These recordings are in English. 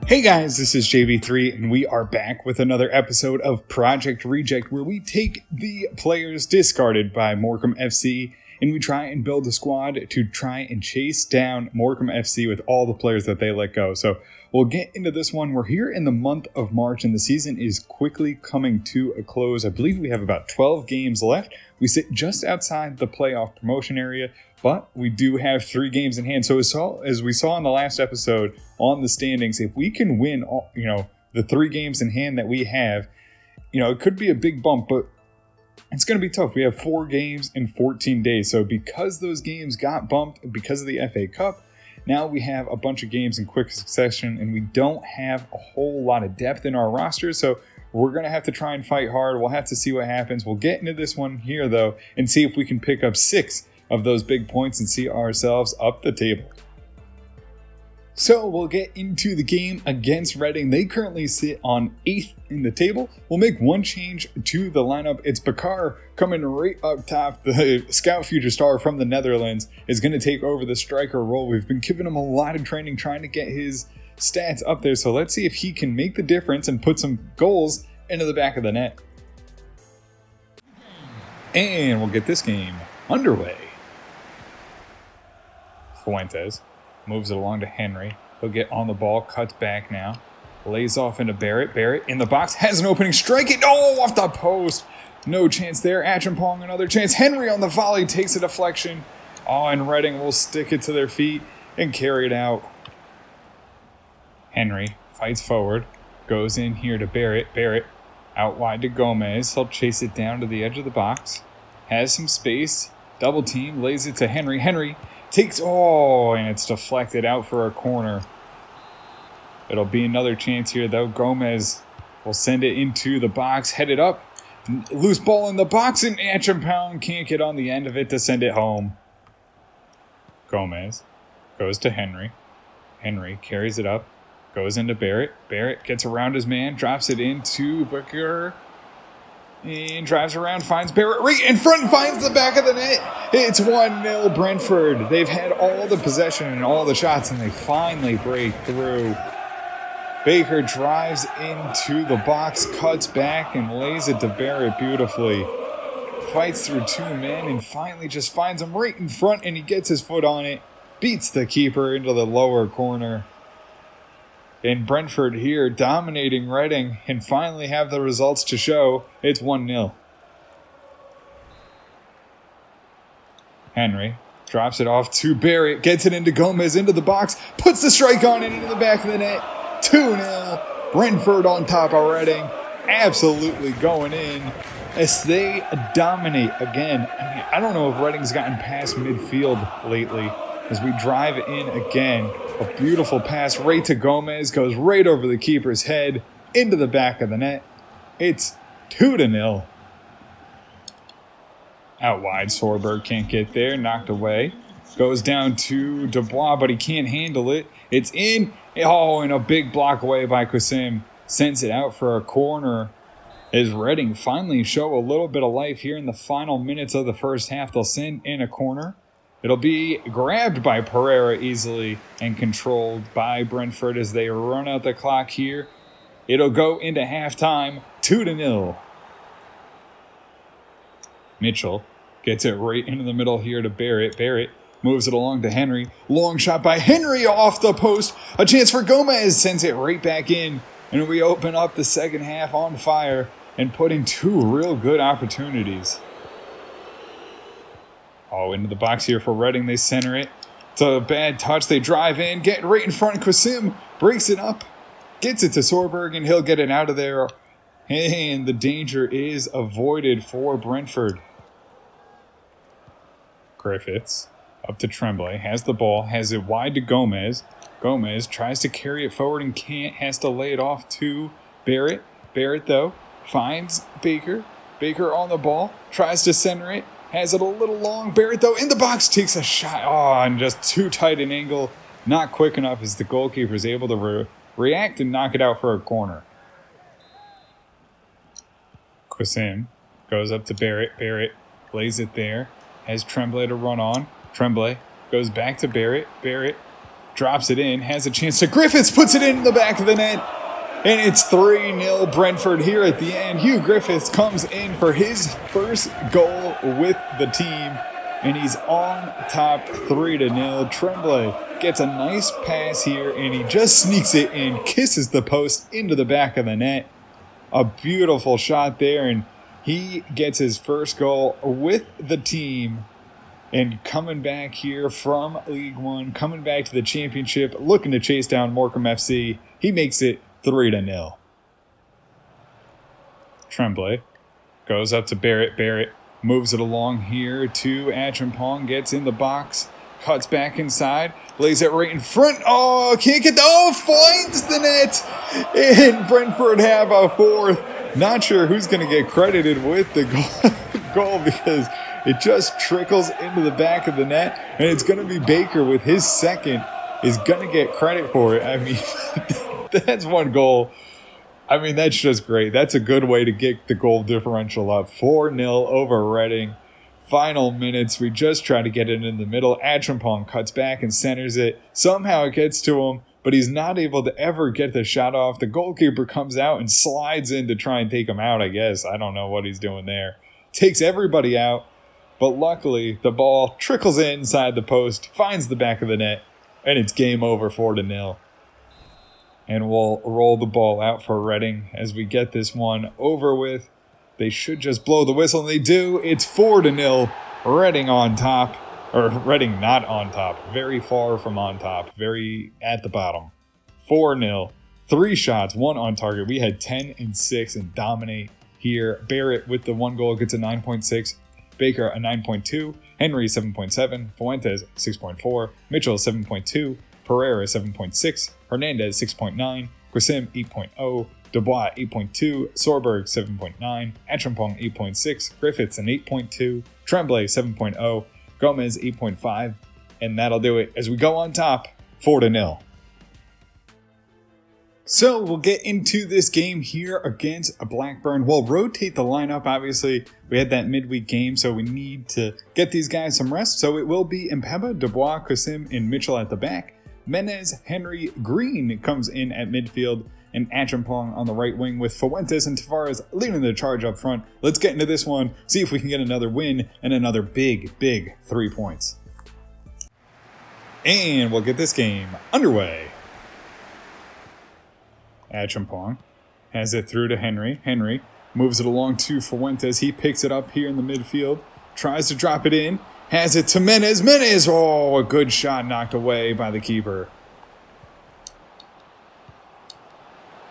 Hey guys, this is JV3 and we are back with another episode of Project Reject where we take the players discarded by Morecambe FC and we try and build a squad to try and chase down Morecambe FC with all the players that they let go. So we'll get into this one. We're here in the month of March and the season is quickly coming to a close. I believe we have about 12 games left. We sit just outside the playoff promotion area, but we do have 3 games in hand. So as we saw in the last episode on the standings, if we can win all, the 3 games in hand that we have, it could be a big bump, but it's going to be tough. We have 4 games in 14 days. So because those games got bumped because of the FA Cup, now we have a bunch of games in quick succession and we don't have a whole lot of depth in our roster. So we're going to have to try and fight hard. We'll have to see what happens. We'll get into this one here, though, and see if we can pick up 6 of those big points and see ourselves up the table. So we'll get into the game against Reading. They currently sit on 8th in the table. We'll make one change to the lineup. It's Bakar coming right up top. The scout future star from the Netherlands is going to take over the striker role. We've been giving him a lot of training trying to get his stats up there. So let's see if he can make the difference and put some goals into the back of the net. And we'll get this game underway. Fuentes moves it along to Henry. He'll get on the ball, cuts back now. Lays off into Barrett. Barrett in the box, has an opening, strike it. Oh, off the post. No chance there. Achampong, another chance. Henry on the volley, takes a deflection. Oh, and Reading will stick it to their feet and carry it out. Henry fights forward, goes in here to Barrett. Barrett out wide to Gomez. He'll chase it down to the edge of the box. Has some space. Double team, lays it to Henry. Henry takes, and it's deflected out for a corner. It'll be another chance here, though. Gomez will send it into the box, headed up. Loose ball in the box, and Achampong can't get on the end of it to send it home. Gomez goes to Henry. Henry carries it up, goes into Barrett. Barrett gets around his man, drops it into Booker. And drives around, finds Barrett right in front, finds the back of the net. It's 1-0 Brentford. They've had all the possession and all the shots, and they finally break through. Baker drives into the box, cuts back, and lays it to Barrett beautifully. Fights through 2 men and finally just finds him right in front, and he gets his foot on it. Beats the keeper into the lower corner. And Brentford here dominating Reading and finally have the results to show. It's 1-0. Henry drops it off to Barrett, gets it into Gomez, into the box, puts the strike on it into the back of the net. 2-0. Brentford on top of Reading. Absolutely going in as they dominate again. I don't know if Reading's gotten past midfield lately as we drive in again. A beautiful pass right to Gomez, goes right over the keeper's head, into the back of the net. It's 2-0. Out wide, Sorberg can't get there, knocked away. Goes down to Dubois, but he can't handle it. It's in. And a big block away by Qasim. Sends it out for a corner. As Reading finally show a little bit of life here in the final minutes of the first half, they'll send in a corner. It'll be grabbed by Pereira easily and controlled by Brentford as they run out the clock here. It'll go into halftime, 2-0. Mitchell gets it right into the middle here to Barrett. Barrett moves it along to Henry. Long shot by Henry off the post. A chance for Gomez, sends it right back in. And we open up the second half on fire and put in 2 real good opportunities. Into the box here for Reading. They center it. It's a bad touch. They drive in, get right in front. Qasim breaks it up, gets it to Sorberg, and he'll get it out of there. And the danger is avoided for Brentford. Griffiths up to Tremblay. Has the ball. Has it wide to Gomez. Gomez tries to carry it forward and can't. Has to lay it off to Barrett. Barrett, though, finds Baker. Baker on the ball. Tries to center it. Has it a little long. Barrett, though, in the box, takes a shot. And just too tight an angle. Not quick enough as the goalkeeper is able to react and knock it out for a corner. Qasim goes up to Barrett. Barrett lays it there. Has Tremblay to run on. Tremblay goes back to Barrett. Barrett drops it in, has a chance to Griffiths, puts it in the back of the net, and it's 3-0 Brentford here at the end. Hugh Griffiths comes in for his first goal with the team, and he's on top 3-0. Tremblay gets a nice pass here, and he just sneaks it in, kisses the post into the back of the net. A beautiful shot there, and he gets his first goal with the team. And coming back here from League One, coming back to the championship, looking to chase down Morecambe FC, he makes it 3-0. Tremblay goes up to Barrett. Barrett moves it along here to Achampong, gets in the box, cuts back inside, lays it right in front. Oh, can't get finds the net. And Brentford have a fourth. Not sure who's going to get credited with the goal because it just trickles into the back of the net, and it's going to be Baker with his second is going to get credit for it. I mean, that's one goal. I mean, that's just great. That's a good way to get the goal differential up. 4-0 over Reading. Final minutes, we just try to get it in the middle. Achampong cuts back and centers it. Somehow it gets to him, but he's not able to ever get the shot off. The goalkeeper comes out and slides in to try and take him out, I guess. I don't know what he's doing there. Takes everybody out. But luckily, the ball trickles inside the post, finds the back of the net, and it's game over 4-0. And we'll roll the ball out for Reading as we get this one over with. They should just blow the whistle, and they do. It's 4-0. Reading on top. Or Reading not on top. Very far from on top. Very at the bottom. 4-0. 3 shots, 1 on target. We had 10 and 6 and dominate here. Barrett with the 1 goal gets a 9.6. Baker a 9.2, Henry 7.7, Fuentes 6.4, Mitchell 7.2, Pereira 7.6, Hernandez 6.9, Quasim 8.0, Dubois 8.2, Sorberg 7.9, Achampong 8.6, Griffiths an 8.2, Tremblay 7.0, Gomez 8.5, and that'll do it as we go on top 4-0. So we'll get into this game here against Blackburn. We'll rotate the lineup. Obviously, we had that midweek game, so we need to get these guys some rest. So it will be Mpeba, Dubois, Quasim, and Mitchell at the back. Menez, Henry, Green comes in at midfield, and Achampong on the right wing with Fuentes and Tavares leading the charge up front. Let's get into this one, see if we can get another win and another big 3 points. And we'll get this game underway. Achampong has it through to Henry. Henry moves it along to Fuentes. He picks it up here in the midfield. Tries to drop it in. Has it to Menez. Menez! Oh, a good shot knocked away by the keeper.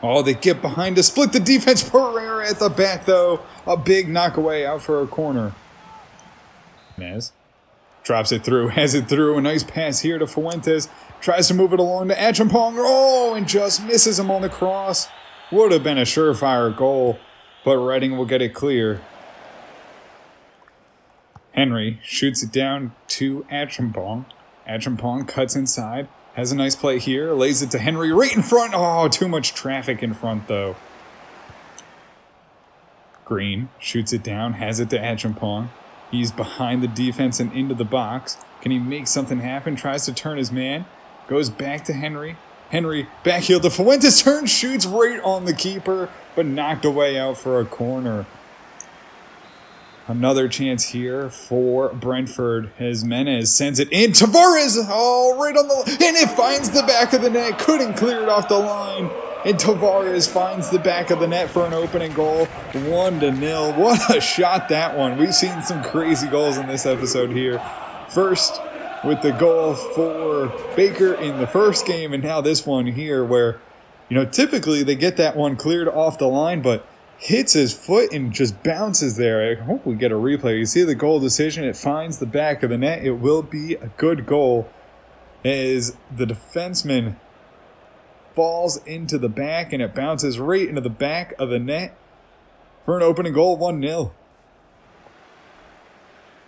Oh, they get behind to split the defense. Pereira at the back, though. A big knockaway out for a corner. Menez drops it through. Has it through. A nice pass here to Fuentes. Tries to move it along to Achampong. Oh, and just misses him on the cross. Would have been a surefire goal, but Reading will get it clear. Henry shoots it down to Achampong. Achampong cuts inside. Has a nice play here. Lays it to Henry right in front. Oh, too much traffic in front, though. Green shoots it down. Has it to Achampong. He's behind the defense and into the box. Can he make something happen? Tries to turn his man. Goes back to Henry. Henry backheel to Fuentes. Turns, shoots right on the keeper, but knocked away out for a corner. Another chance here for Brentford as Menez sends it in. Tavares, oh, right on the... And it finds the back of the net. Couldn't clear it off the line. And Tavares finds the back of the net for an opening goal. 1-0. What a shot that one. We've seen some crazy goals in this episode here. First, with the goal for Baker in the first game, and now this one here where, typically they get that one cleared off the line, but hits his foot and just bounces there. I hope we get a replay. You see the goal decision. It finds the back of the net. It will be a good goal as the defenseman falls into the back and it bounces right into the back of the net for an opening goal, 1-0.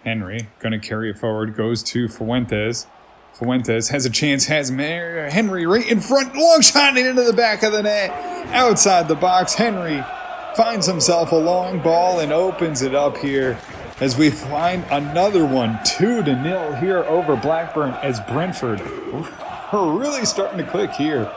Henry going to carry it forward, goes to Fuentes. Fuentes has a chance, has Henry right in front, long shot into the back of the net, outside the box. Henry finds himself a long ball and opens it up here as we find another one, 2-0 here over Blackburn as Brentford are really starting to click here.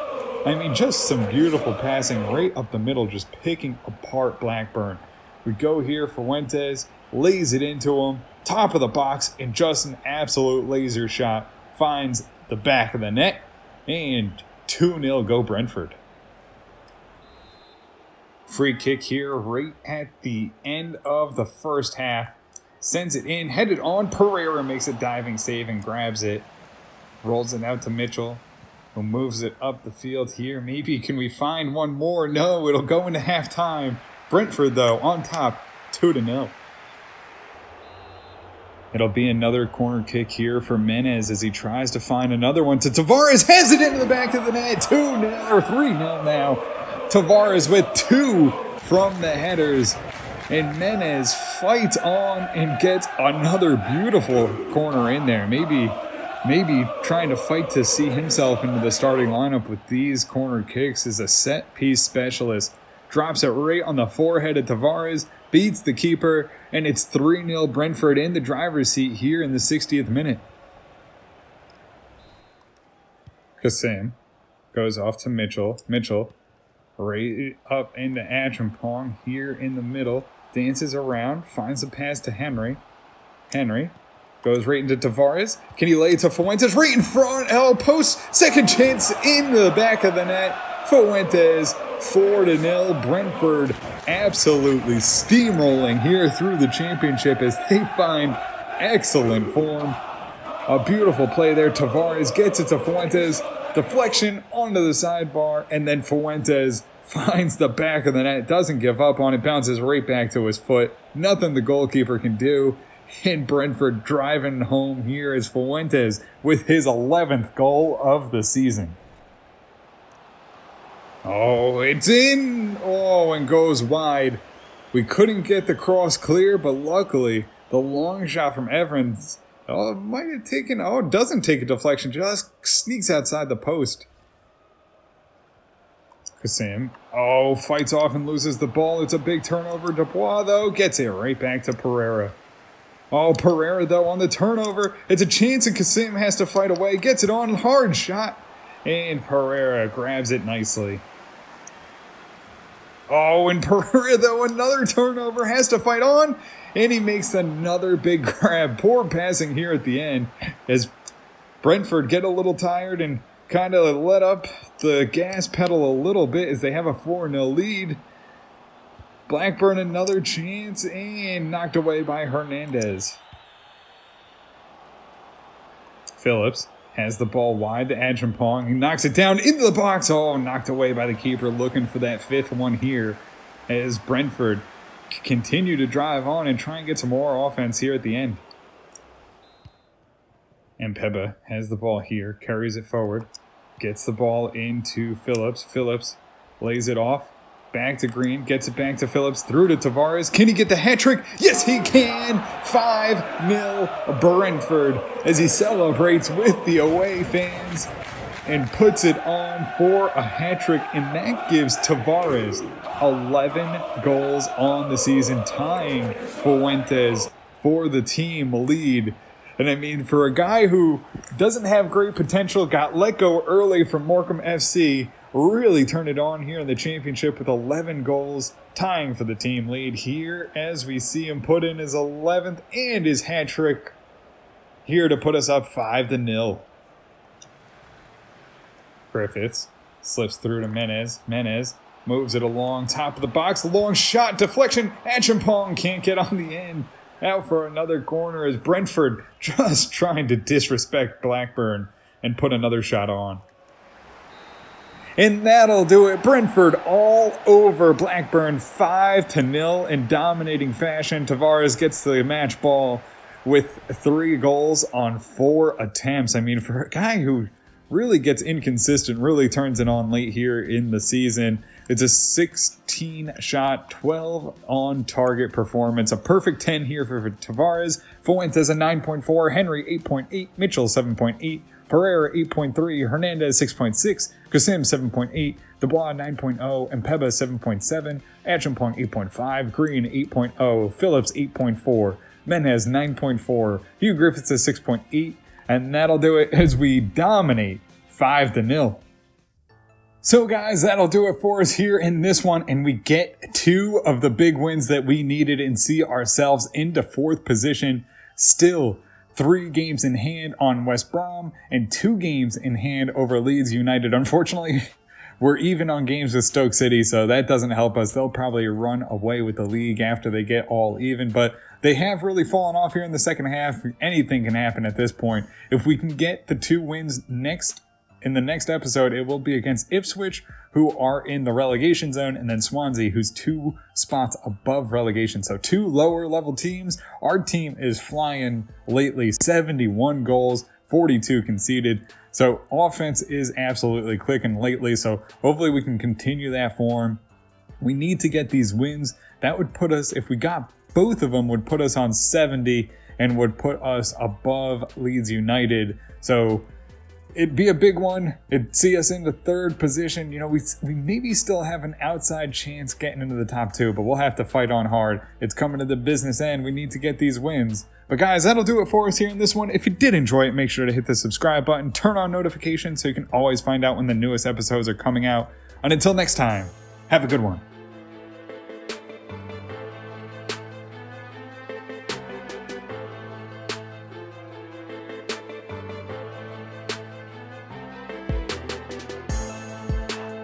I mean, just some beautiful passing right up the middle, just picking apart Blackburn. We go here, Fuentes lays it into him, top of the box, and just an absolute laser shot finds the back of the net, and 2-0 go Brentford. Free kick here right at the end of the first half. Sends it in, headed on. Pereira makes a diving save and grabs it. Rolls it out to Mitchell, who moves it up the field here. Maybe can we find one more? No, it'll go into halftime. Brentford, though, on top, 2-0. It'll be another corner kick here for Menez as he tries to find another one to Tavares. Has it into the back of the net. 2-0 or 3-0 now. Tavares with 2 from the headers. And Menez fights on and gets another beautiful corner in there. Maybe trying to fight to see himself into the starting lineup with these corner kicks as a set-piece specialist. Drops it right on the forehead of Tavares, beats the keeper, and it's 3-0 Brentford in the driver's seat here in the 60th minute. Kassim goes off to Mitchell. Mitchell right up into Achampong here in the middle. Dances around, finds a pass to Henry. Henry goes right into Tavares. Can he lay it to Fuentes? Right in front, post, second chance in the back of the net. Fuentes, 4-0. Brentford absolutely steamrolling here through the championship as they find excellent form. A beautiful play there. Tavares gets it to Fuentes. Deflection onto the sidebar, and then Fuentes finds the back of the net, doesn't give up on it, bounces right back to his foot. Nothing the goalkeeper can do. And Brentford driving home here is Fuentes with his 11th goal of the season. Oh, it's in! Oh, and goes wide. We couldn't get the cross clear, but luckily, the long shot from Evans, it doesn't take a deflection, just sneaks outside the post. Kassim, fights off and loses the ball. It's a big turnover. Dubois, though, gets it right back to Pereira. Pereira, though, on the turnover. It's a chance, and Kassim has to fight away. Gets it on, hard shot. And Pereira grabs it nicely. And Pereira, though, another turnover, has to fight on. And he makes another big grab. Poor passing here at the end as Brentford get a little tired and kind of let up the gas pedal a little bit as they have a 4-0 lead. Blackburn another chance and knocked away by Hernandez. Phillips has the ball wide to Achampong. He knocks it down into the box. Knocked away by the keeper, looking for that 5th one here as Brentford continue to drive on and try and get some more offense here at the end. And Peba has the ball here, carries it forward, gets the ball into Phillips. Phillips lays it off, back to Green, gets it back to Phillips, through to Tavares. Can he get the hat trick? Yes, he can! 5-0 Brentford as he celebrates with the away fans and puts it on for a hat trick, and that gives Tavares 11 goals on the season, tying Fuentes for the team lead. And I mean, for a guy who doesn't have great potential, got let go early from Morecambe FC, really turned it on here in the championship with 11 goals, tying for the team lead here as we see him put in his 11th and his hat trick here to put us up 5-0. Griffiths slips through to Menez. Menez moves it along top of the box. Long shot, deflection. Achampong can't get on the end. Out for another corner as Brentford just trying to disrespect Blackburn and put another shot on. And that'll do it. Brentford all over Blackburn 5-0 in dominating fashion. Tavares gets the match ball with 3 goals on 4 attempts. I mean, for a guy who really gets inconsistent, really turns it on late here in the season. It's a 16-shot, 12-on-target performance. A perfect 10 here for Tavares. Fuentes a 9.4, Henry 8.8, Mitchell 7.8, Pereira 8.3, Hernandez 6.6, Kassim 7.8, Dubois 9.0, and Peba 7.7, Achampong 8.5, Green 8.0, Phillips 8.4, Menez 9.4, Hugh Griffiths is 6.8, and that'll do it as we dominate 5-0. So guys, that'll do it for us here in this one, and we get 2 of the big wins that we needed and see ourselves into 4th position. Still 3 games in hand on West Brom and 2 games in hand over Leeds United. Unfortunately, we're even on games with Stoke City, so that doesn't help us. They'll probably run away with the league after they get all even, but they have really fallen off here in the second half. Anything can happen at this point. If we can get the 2 wins in the next episode, it will be against Ipswich, who are in the relegation zone, and then Swansea, who's 2 spots above relegation. So 2 lower level teams. Our team is flying lately. 71 goals, 42 conceded. So offense is absolutely clicking lately. So hopefully we can continue that form. We need to get these wins. That would put us, if we got both of them, would put us on 70 and would put us above Leeds United. So it'd be a big one. It'd see us into 3rd position. You know, we maybe still have an outside chance getting into the top 2, but we'll have to fight on hard. It's coming to the business end. We need to get these wins. But guys, that'll do it for us here in this one. If you did enjoy it, make sure to hit the subscribe button, turn on notifications so you can always find out when the newest episodes are coming out. And until next time, have a good one.